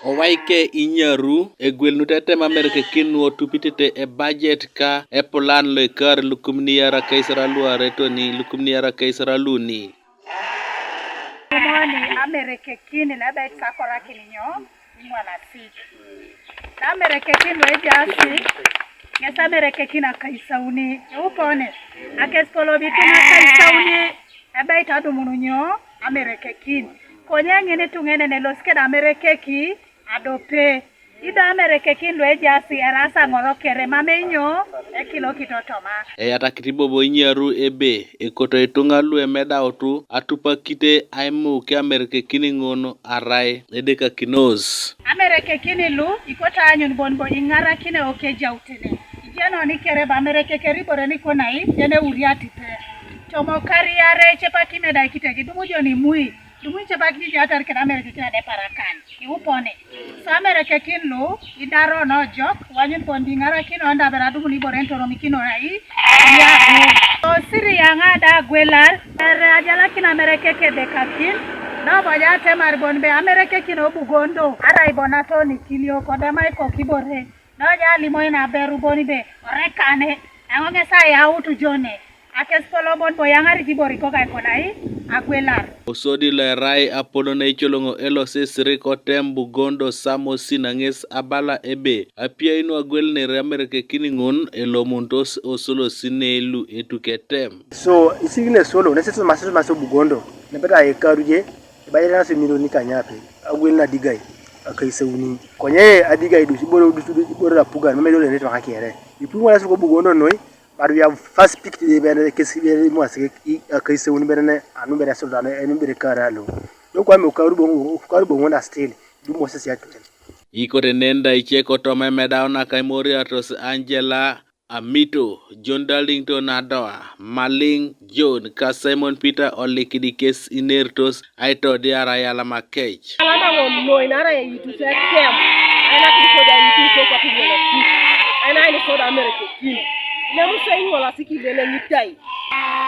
Owaike inyaru egwel nutete mamerike kinwo tupitete e budget ka e plan le kar lukumniara kaisara luare to ni lukumniara kaisara luni. Moni Amerike kini labe sakora kininyo Ingwalasik. Amerike kini wejasi ngesa Amerike kina kaisauni upone akeskolo bituna kaisauni ebe itadu mununyo Amerike kini konyengi ni tungene neloskeda Amerike ki adope ida Amerike kini wejasi erasa ngorokere mamenyo ekilo kitotoma Ata kitibobo inyaru ebe ekoto itungalu emeda otu atupa kite aimu ke Amerike kini ngono arai edeka kinos. Amerike kini lu ikota anyun bonbo ingara kine okeja utene ijeno ni kereba Amerike keribore ni konai yene uriati pe tomo kariare chepa kimeda kitegi dumujo ni mui dumu chepa kiji atar kena Amerike kina de parakan iupone so Amerike kin lu idaro no jok wanyun bondi ngara kino onda beradu muni borento romi kino rai ya so siri yanga da Agwelal ajala kina Amerike ke dekakin na boya temar bonbe Amerike kino bugondo ara ibona to ni kilio koda mai ko kibore no ja limoina beru boni be rekane angonge sa ya utu jone akespolo bon boyangari kibori ko kai konai Agwelal Osodi le rai apolo na icholongo elose siriko tembu gondo samo sinanges abala ebe apia inu Agwel ne Amerike kini ngon elomontos osolo sinelu etuketem. So isigine solo neseso maso bugondo nebeta ekaruje bayana se miloni kanyape Agwel na Adiigai akaisauni konye Adiigai du boro la puga memelo le netwa kakere ipu wala so bugondo noi but we have first picked the bene kesibere mo asike akaisauni bene anu bere so dano enu bere karalo no kwa me karu bongo na still du mo sese yatuten Iko tenenda icheko tome medaona kaimori atos Angela Amito, John Darlington Adoa, Maling John, ka Simon Peter olikidi kes inertos aito diara yala makech. Alama ngono inara ya yitu se kem. Aina kisoda yitu so kwa Ingwalasik. Aina ni soda Amerike kini. Nemu se Ingwalasik bele nitai.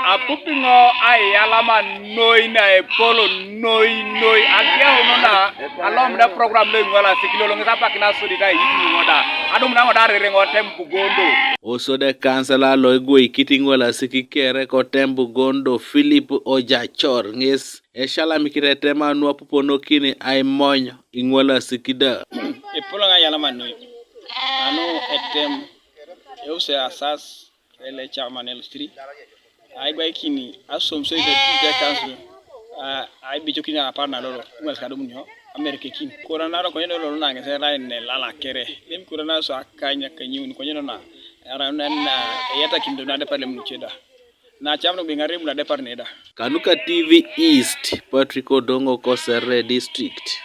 Apupingo ai alama noi na epolo noi agia honona alom da program le Ingwalasik lo ngisa pakina sodi da yitu ngoda adum na ngoda rengo tempu gondo Osode kansela loigwe kiti Ingwalasik kere ko tembu gondo Philip Ojachor nges eshala mikirete manu apupono kini ai monyo Ingwalasik da epolo nga alama noi anu etem euse asas ele chairman el3 Aipit kini asomso ide tide kansu ai bicho kini apana lolo Ingwalasik adu munyo Amerike kini korana ro konyo lolo na ngese rai ne lala kere lim korana so akanya kanyu konyo na ara na yata kindo na depar lemu cheda na chamno bingare mu na depar neda Kanuka TV East Patrick Odongo Kosere District.